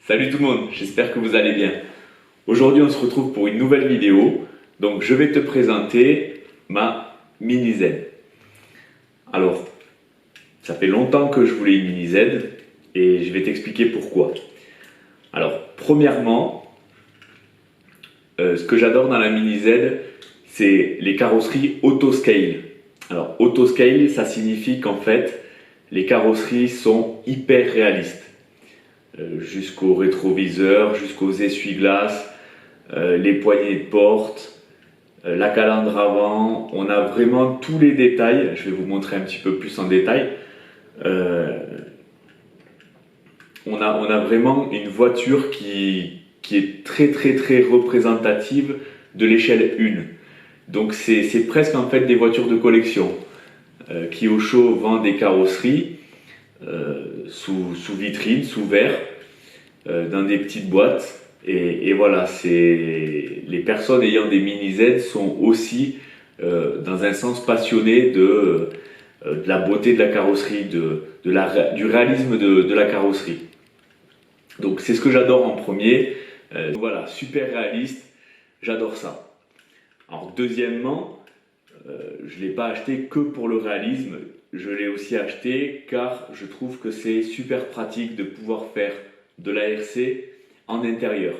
Salut tout le monde, j'espère que vous allez bien. Aujourd'hui on se retrouve pour une nouvelle vidéo. Donc je vais te présenter ma Mini Z. Alors, ça fait longtemps que je voulais une Mini Z et je vais t'expliquer pourquoi. Alors, premièrement, ce que j'adore dans la Mini Z, c'est les carrosseries auto-scale. Alors, auto-scale, ça signifie qu'en fait, les carrosseries sont hyper réalistes. Jusqu'au rétroviseur, jusqu'aux essuie-glaces, les poignées de porte, la calandre avant. On a vraiment tous les détails. Je vais vous montrer un petit peu plus en détail. On a vraiment une voiture qui est très représentative de l'échelle 1. Donc c'est presque en fait des voitures de collection. Kyosho vend des carrosseries sous vitrine, sous verre, dans des petites boîtes. Et voilà, les personnes ayant des Mini Z sont aussi dans un sens passionnés de la beauté de la carrosserie, du réalisme de la carrosserie. Donc c'est ce que j'adore en premier. Voilà, super réaliste, j'adore ça. Alors deuxièmement, je ne l'ai pas acheté que pour le réalisme, je l'ai aussi acheté car je trouve que c'est super pratique de pouvoir faire de l'ARC en intérieur.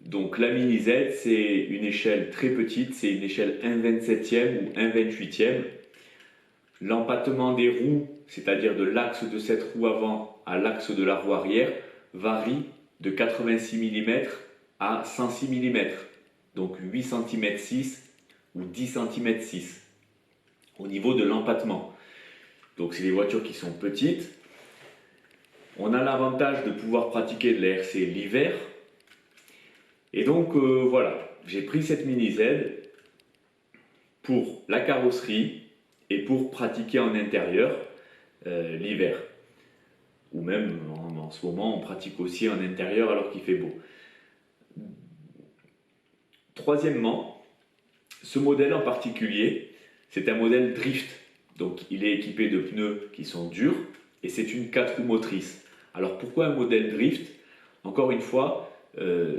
Donc la Mini Z, c'est une échelle très petite, c'est une échelle 1/27e ou 1/28e. L'empattement des roues, c'est-à-dire de l'axe de cette roue avant à l'axe de la roue arrière, varie de 86 mm à 106 mm. Donc 8 cm 6 ou 10 cm 6 au niveau de l'empattement. Donc c'est des voitures qui sont petites. On a l'avantage de pouvoir pratiquer de l'ARC l'hiver. Et donc voilà, j'ai pris cette Mini Z pour la carrosserie et pour pratiquer en intérieur l'hiver. Ou même en ce moment, on pratique aussi en intérieur alors qu'il fait beau. Troisièmement, ce modèle en particulier, c'est un modèle drift. Donc il est équipé de pneus qui sont durs et c'est une 4 roues motrices. Alors pourquoi un modèle drift? Encore une fois,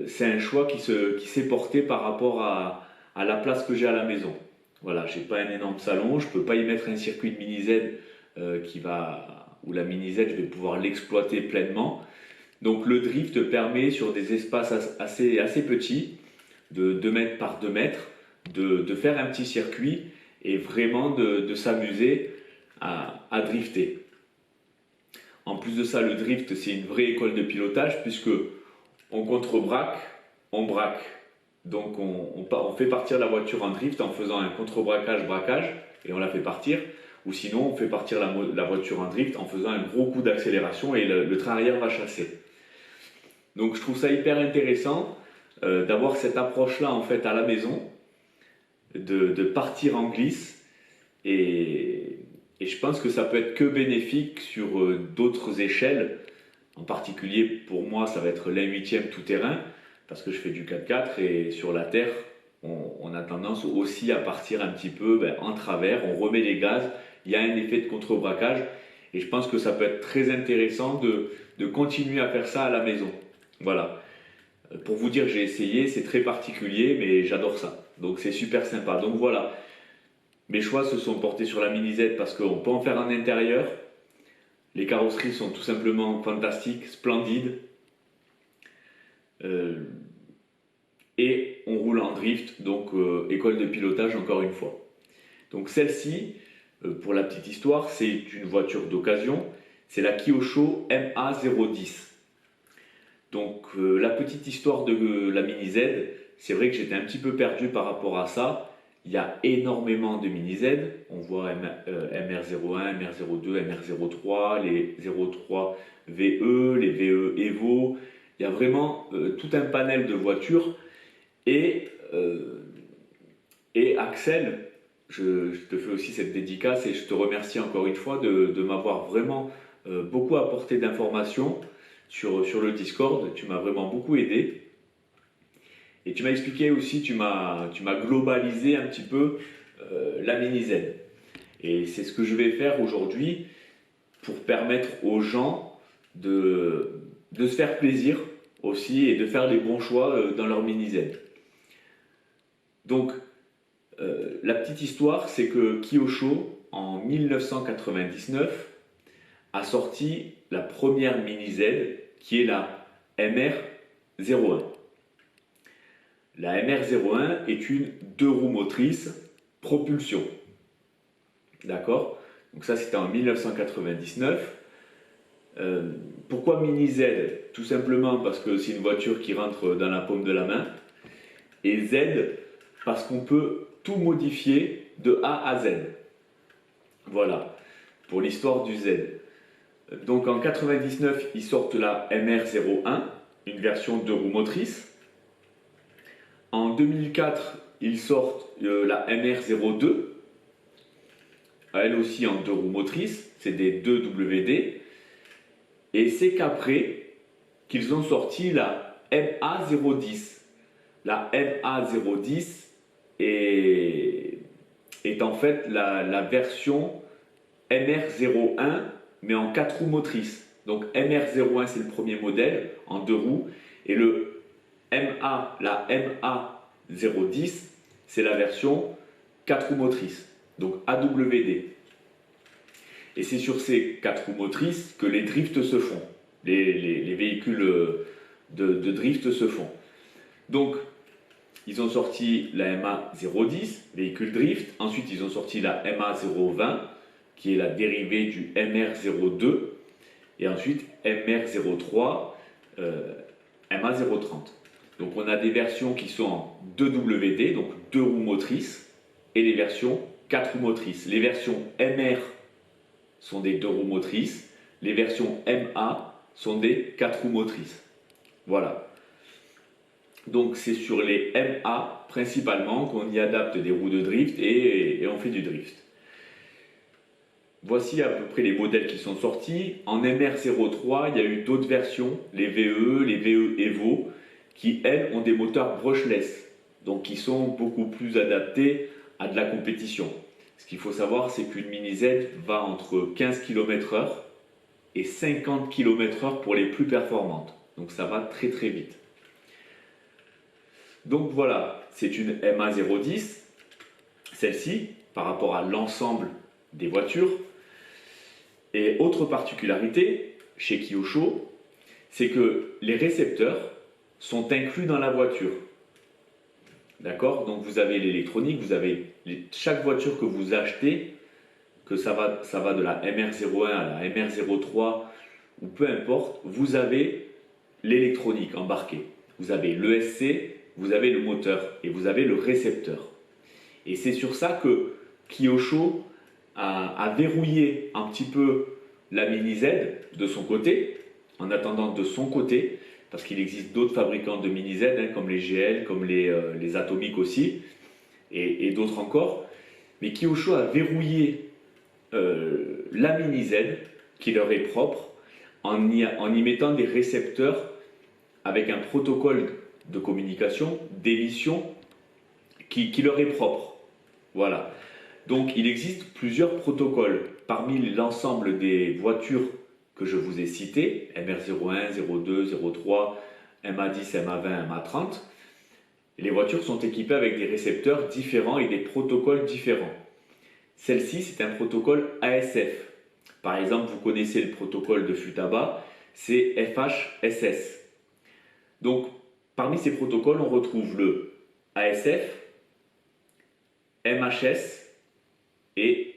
c'est un choix qui s'est porté par rapport à la place que j'ai à la maison. Voilà, j'ai pas un énorme salon, je peux pas y mettre un circuit de Mini Z où la Mini Z, je vais pouvoir l'exploiter pleinement. Donc le drift permet sur des espaces assez petits, de 2 mètres par 2 mètres, de faire un petit circuit et vraiment de s'amuser à drifter. En plus de ça, le drift, c'est une vraie école de pilotage puisque on contre-braque, on braque. Donc on fait partir la voiture en drift en faisant un contre-braquage et on la fait partir. Ou sinon, on fait partir la voiture en drift en faisant un gros coup d'accélération et le train arrière va chasser. Donc je trouve ça hyper intéressant d'avoir cette approche-là en fait à la maison, de partir en glisse et je pense que ça peut être que bénéfique sur d'autres échelles. En particulier pour moi ça va être l'1/8e tout terrain parce que je fais du 4x4 et sur la terre on a tendance aussi à partir un petit peu en travers, on remet les gaz, il y a un effet de contre-braquage et je pense que ça peut être très intéressant de continuer à faire ça à la maison. Voilà. Pour vous dire, j'ai essayé, c'est très particulier, mais j'adore ça. Donc c'est super sympa. Donc voilà, mes choix se sont portés sur la Mini Z parce qu'on peut en faire en intérieur. Les carrosseries sont tout simplement fantastiques, splendides. Et on roule en drift, donc école de pilotage encore une fois. Donc celle-ci, pour la petite histoire, c'est une voiture d'occasion. C'est la Kyosho MA010. Donc la petite histoire de la Mini Z, c'est vrai que j'étais un petit peu perdu par rapport à ça. Il y a énormément de Mini Z. On voit MR01, MR02, MR03, les 03 VE, les VE Evo. Il y a vraiment tout un panel de voitures. Et Axel, je te fais aussi cette dédicace et je te remercie encore une fois de m'avoir vraiment beaucoup apporté d'informations sur le Discord. Tu m'as vraiment beaucoup aidé. Et tu m'as expliqué aussi, tu m'as globalisé un petit peu la Mini Z. Et c'est ce que je vais faire aujourd'hui pour permettre aux gens de se faire plaisir aussi et de faire les bons choix dans leur mini Z. Donc, la petite histoire, c'est que Kyosho, en 1999, a sorti la première mini Z qui est la MR01. La MR01 est une 2 roues motrices propulsion. D'accord? Donc ça c'était en 1999. Pourquoi mini Z? Tout simplement parce que c'est une voiture qui rentre dans la paume de la main. Et Z parce qu'on peut tout modifier de A à Z. Voilà, pour l'histoire du Z. Donc en 99, ils sortent la MR01, une version 2 roues motrices. En 2004, ils sortent la MR02, elle aussi en 2 roues motrices, c'est des 2WD. Et c'est qu'après qu'ils ont sorti la MA010. La MA010 est en fait la version MR01, mais en 4 roues motrices. Donc MR01 c'est le premier modèle en 2 roues, et la MA010 c'est la version 4 roues motrices, donc AWD. Et c'est sur ces 4 roues motrices que les drifts se font, les véhicules de drift se font. Donc ils ont sorti la MA010, véhicule drift. Ensuite, ils ont sorti la MA020, qui est la dérivée du MR02. Et ensuite, MR03, MA030. Donc, on a des versions qui sont en 2WD, donc 2 roues motrices, et les versions 4 roues motrices. Les versions MR sont des 2 roues motrices. Les versions MA sont des 4 roues motrices. Voilà. Donc c'est sur les MA principalement qu'on y adapte des roues de drift et on fait du drift. Voici à peu près les modèles qui sont sortis. En MR03, il y a eu d'autres versions, les VE, les VE Evo, qui elles ont des moteurs brushless, donc qui sont beaucoup plus adaptés à de la compétition. Ce qu'il faut savoir, c'est qu'une mini Z va entre 15 km/h et 50 km/h pour les plus performantes. Donc ça va très très vite. Donc voilà, c'est une MA010, celle-ci, par rapport à l'ensemble des voitures. Et autre particularité, chez Kyosho, c'est que les récepteurs sont inclus dans la voiture. D'accord? Donc vous avez l'électronique, vous avez chaque voiture que vous achetez, que ça va de la MR01 à la MR03, ou peu importe, vous avez l'électronique embarquée. Vous avez l'ESC, vous avez le moteur et vous avez le récepteur. Et c'est sur ça que Kyosho a verrouillé un petit peu la mini Z de son côté, en attendant de son côté, parce qu'il existe d'autres fabricants de mini Z, comme les GL, comme les Atomic aussi, et d'autres encore. Mais Kyosho a verrouillé la mini Z, qui leur est propre, en y mettant des récepteurs avec un protocole de communication, d'émission qui leur est propre. Voilà. Donc il existe plusieurs protocoles. Parmi l'ensemble des voitures que je vous ai citées, MR01, 02, 03, MA10, MA20, MA30, les voitures sont équipées avec des récepteurs différents et des protocoles différents. Celle-ci, c'est un protocole ASF. Par exemple, vous connaissez le protocole de Futaba, c'est FHSS. Donc, parmi ces protocoles, on retrouve le ASF, MHS et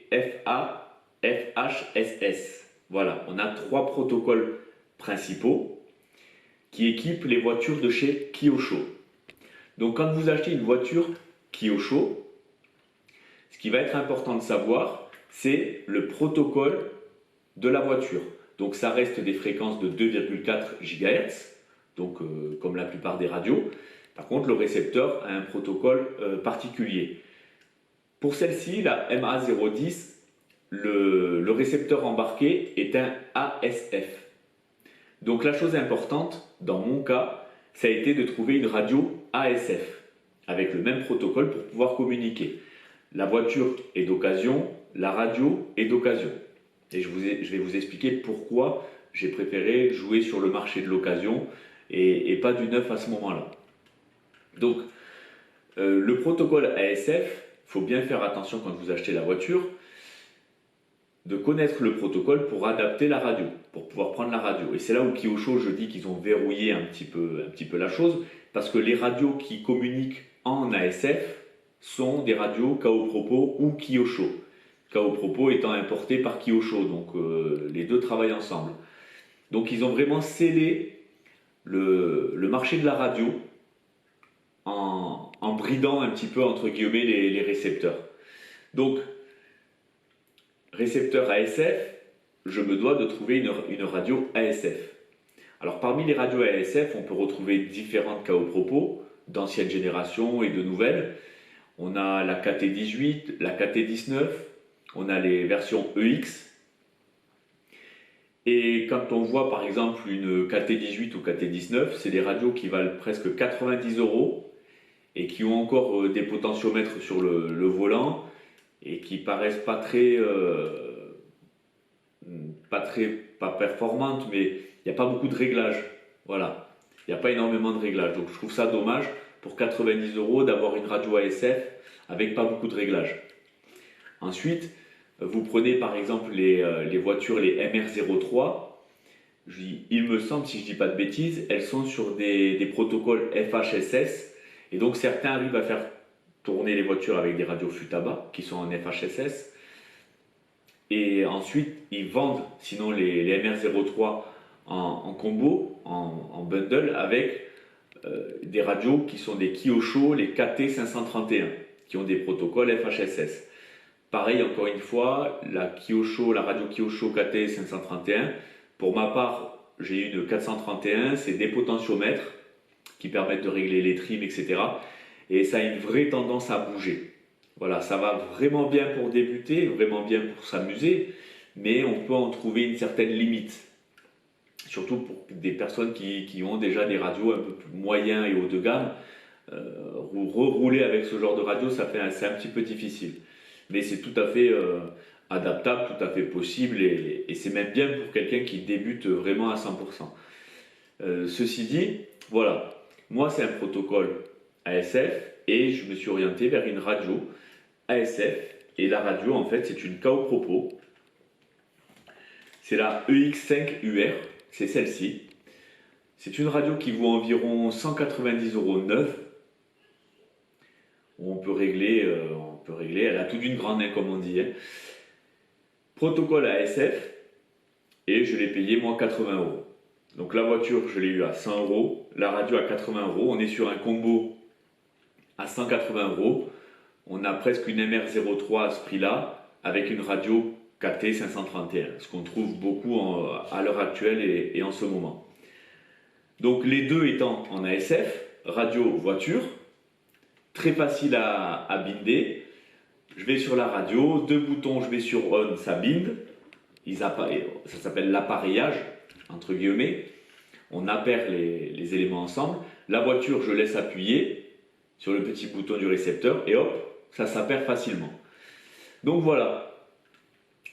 FHSS. Voilà, on a 3 protocoles principaux qui équipent les voitures de chez Kyosho. Donc, quand vous achetez une voiture Kyosho, ce qui va être important de savoir, c'est le protocole de la voiture. Donc, ça reste des fréquences de 2,4 GHz. Donc comme la plupart des radios. Par contre, le récepteur a un protocole particulier. Pour celle-ci, la MA010, le récepteur embarqué est un ASF. Donc la chose importante, dans mon cas, ça a été de trouver une radio ASF, avec le même protocole pour pouvoir communiquer. La voiture est d'occasion, la radio est d'occasion. Et je vais vous expliquer pourquoi j'ai préféré jouer sur le marché de l'occasion et pas du neuf à ce moment-là. Donc, le protocole ASF, il faut bien faire attention quand vous achetez la voiture, de connaître le protocole pour adapter la radio, pour pouvoir prendre la radio. Et c'est là où Kyosho, je dis qu'ils ont verrouillé un petit peu la chose, parce que les radios qui communiquent en ASF sont des radios Kaopropo ou Kyosho. Kaopropo étant importé par Kyosho, donc les deux travaillent ensemble. Donc ils ont vraiment scellé le marché de la radio en bridant un petit peu entre guillemets les récepteurs. Donc récepteur ASF, je me dois de trouver une radio ASF. Alors parmi les radios ASF, on peut retrouver différentes Kaopropo, d'ancienne génération et de nouvelles. On a la KT18, la KT19, on a les versions EX. Et quand on voit par exemple une KT18 ou KT19, c'est des radios qui valent presque 90 € et qui ont encore des potentiomètres sur le volant et qui paraissent pas performantes, mais il n'y a pas beaucoup de réglages. Voilà, il n'y a pas énormément de réglages. Donc je trouve ça dommage pour 90 € d'avoir une radio ASF avec pas beaucoup de réglages. Ensuite, vous prenez par exemple les voitures, les MR03. Il me semble, si je ne dis pas de bêtises, elles sont sur des protocoles FHSS. Et donc certains arrivent à faire tourner les voitures avec des radios Futaba qui sont en FHSS. Et ensuite, ils vendent sinon les MR03 en combo, en bundle, avec des radios qui sont des Kyosho, les KT531, qui ont des protocoles FHSS. Pareil, encore une fois, la radio Kyosho KT531, pour ma part, j'ai une 431, c'est des potentiomètres qui permettent de régler les trims, etc. Et ça a une vraie tendance à bouger. Voilà, ça va vraiment bien pour débuter, vraiment bien pour s'amuser, mais on peut en trouver une certaine limite. Surtout pour des personnes qui ont déjà des radios un peu plus moyens et haut de gamme. Rouler avec ce genre de radio, c'est un petit peu difficile. Mais c'est tout à fait adaptable, tout à fait possible, et c'est même bien pour quelqu'un qui débute vraiment à 100%. Ceci dit, voilà, moi c'est un protocole ASF, et je me suis orienté vers une radio ASF, et la radio en fait c'est une Kaopropo, c'est la EX5UR, c'est celle-ci. C'est une radio qui vaut environ 190 € neuve, où on peut régler, elle a tout d'une grande, comme on dit. Hein. Protocole ASF, et je l'ai payé moi 80 €. Donc la voiture, je l'ai eu à 100 €, la radio à 80 €, on est sur un combo à 180 €. On a presque une MR03 à ce prix-là, avec une radio KT531, ce qu'on trouve beaucoup à l'heure actuelle et en ce moment. Donc les deux étant en ASF, radio, voiture, très facile à binder. Je vais sur la radio, deux boutons, je vais sur on, ça binde. Ça s'appelle l'appareillage, entre guillemets. On appaire les éléments ensemble. La voiture, je laisse appuyer sur le petit bouton du récepteur et hop, ça s'appaire facilement. Donc voilà,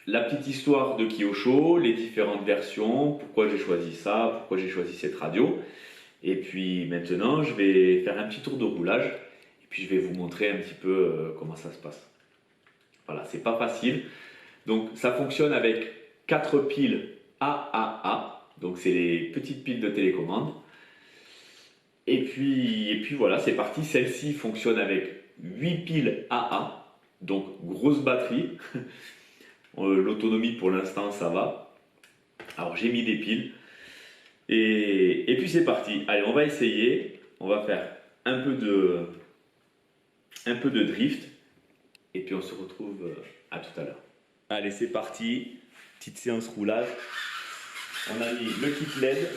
la petite histoire de Kyosho, les différentes versions, pourquoi j'ai choisi ça, pourquoi j'ai choisi cette radio. Et puis maintenant, je vais faire un petit tour de roulage et puis je vais vous montrer un petit peu comment ça se passe. Voilà, c'est pas facile. Donc ça fonctionne avec 4 piles AAA, donc c'est les petites piles de télécommande. Et puis voilà, c'est parti. Celle-ci fonctionne avec 8 piles AA, donc grosse batterie. L'autonomie pour l'instant ça va. Alors j'ai mis des piles. Et puis c'est parti. Allez, on va essayer. On va faire un peu de drift. Et puis on se retrouve à tout à l'heure. Allez, c'est parti. Petite séance roulage. On a mis le kit LED.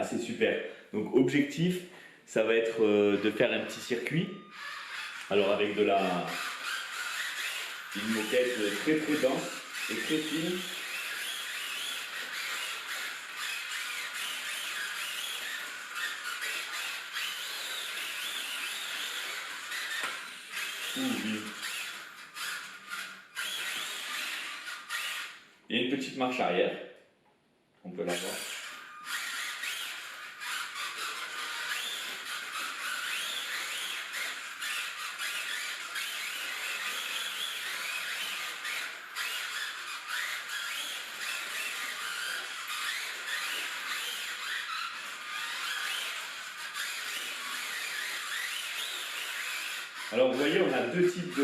Ah, c'est super. Donc objectif, ça va être de faire un petit circuit. Alors avec une moquette très très dense et très fine. Oui. Il y a une petite marche arrière, on peut la voir. Alors vous voyez, on a deux types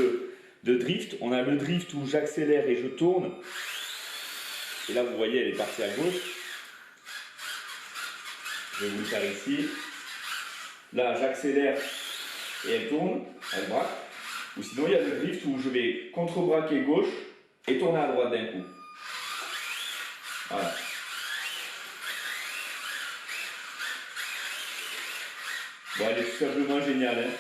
de drift. On a le drift où j'accélère et je tourne. Et là, vous voyez, elle est partie à gauche. Je vais vous le faire ici. Là, j'accélère et elle tourne, elle braque. Ou sinon, il y a le drift où je vais contre-braquer gauche et tourner à droite d'un coup. Voilà. Bon, elle est tout simplement géniale. Hein.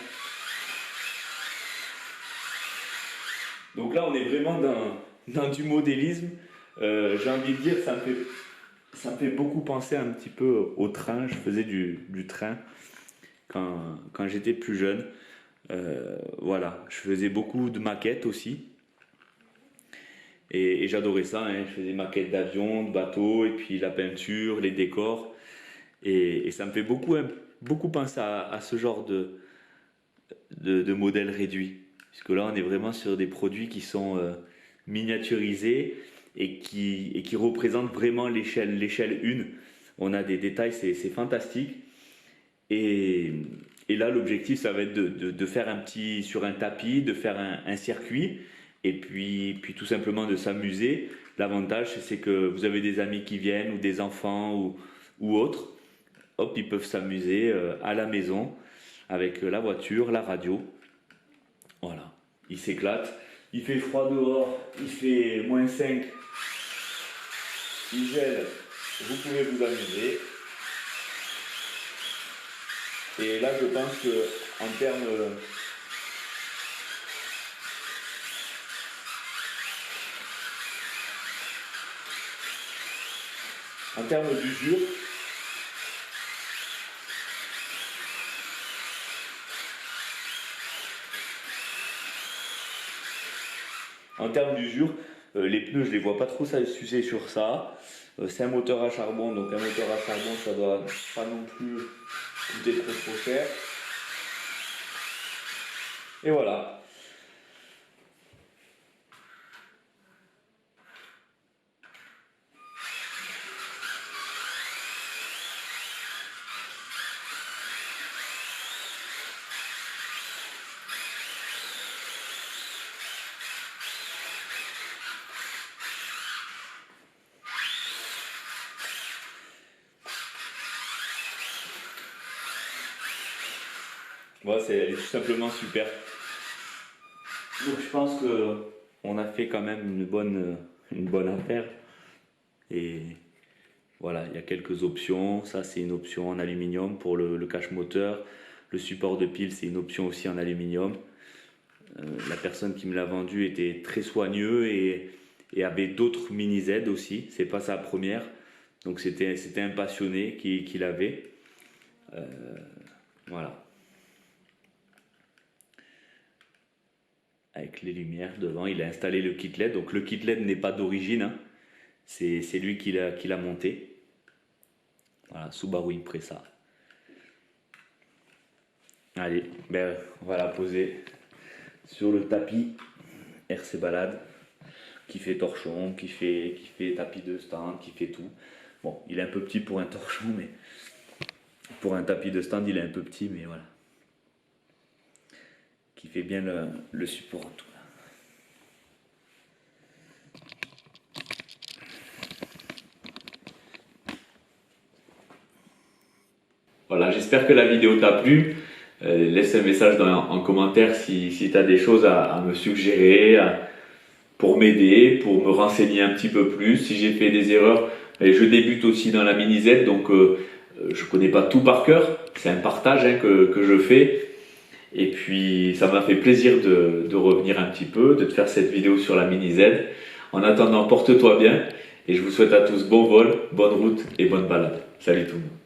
Donc là, on est vraiment dans du modélisme. J'ai envie de dire, ça me fait beaucoup penser un petit peu au train. Je faisais du train quand j'étais plus jeune. Voilà, je faisais beaucoup de maquettes aussi. Et j'adorais ça. Hein. Je faisais des maquettes d'avions, de bateaux, et puis la peinture, les décors. Et ça me fait beaucoup penser à ce genre de modèle réduit. Puisque là, on est vraiment sur des produits qui sont miniaturisés et qui représentent vraiment l'échelle 1. On a des détails, c'est fantastique. Et là, l'objectif, ça va être de faire sur un tapis, de faire un circuit, et puis tout simplement de s'amuser. L'avantage, c'est que vous avez des amis qui viennent, ou des enfants, ou autres. Hop, ils peuvent s'amuser à la maison, avec la voiture, la radio. Voilà, ils s'éclatent. Il fait froid dehors, il fait -5. Il gèle, vous pouvez vous amuser. Et là, je pense que en termes d'usure, les pneus, je les vois pas trop s'user sur ça. C'est un moteur à charbon, donc un moteur à charbon, ça doit pas non plus coûter trop cher. Et voilà. Voilà, c'est tout simplement super. Donc je pense qu'on a fait quand même une bonne affaire. Et voilà, il y a quelques options. Ça, c'est une option en aluminium pour le cache moteur. Le support de pile, c'est une option aussi en aluminium. La personne qui me l'a vendu était très soigneux et avait d'autres mini Z aussi. C'est pas sa première. Donc c'était un passionné qui l'avait. Voilà. Avec les lumières devant, il a installé le kit LED. Donc le kit LED n'est pas d'origine, hein. C'est lui qui l'a monté. Voilà, Subaru Impreza. Allez, ben on va la poser sur le tapis RC Balade, qui fait torchon, qui fait tapis de stand, qui fait tout. Bon, il est un peu petit pour un torchon, mais pour un tapis de stand, il est un peu petit, mais voilà. Qui fait bien le support en tout. Voilà, j'espère que la vidéo t'a plu. Laisse un message en commentaire si tu as des choses à me suggérer, pour m'aider, pour me renseigner un petit peu plus. Si j'ai fait des erreurs, et je débute aussi dans la mini Z, donc Je ne connais pas tout par cœur, c'est un partage que je fais. Et puis ça m'a fait plaisir de revenir un petit peu, de te faire cette vidéo sur la Mini Z. En attendant, porte-toi bien et je vous souhaite à tous bon vol, bonne route et bonne balade. Salut tout le monde.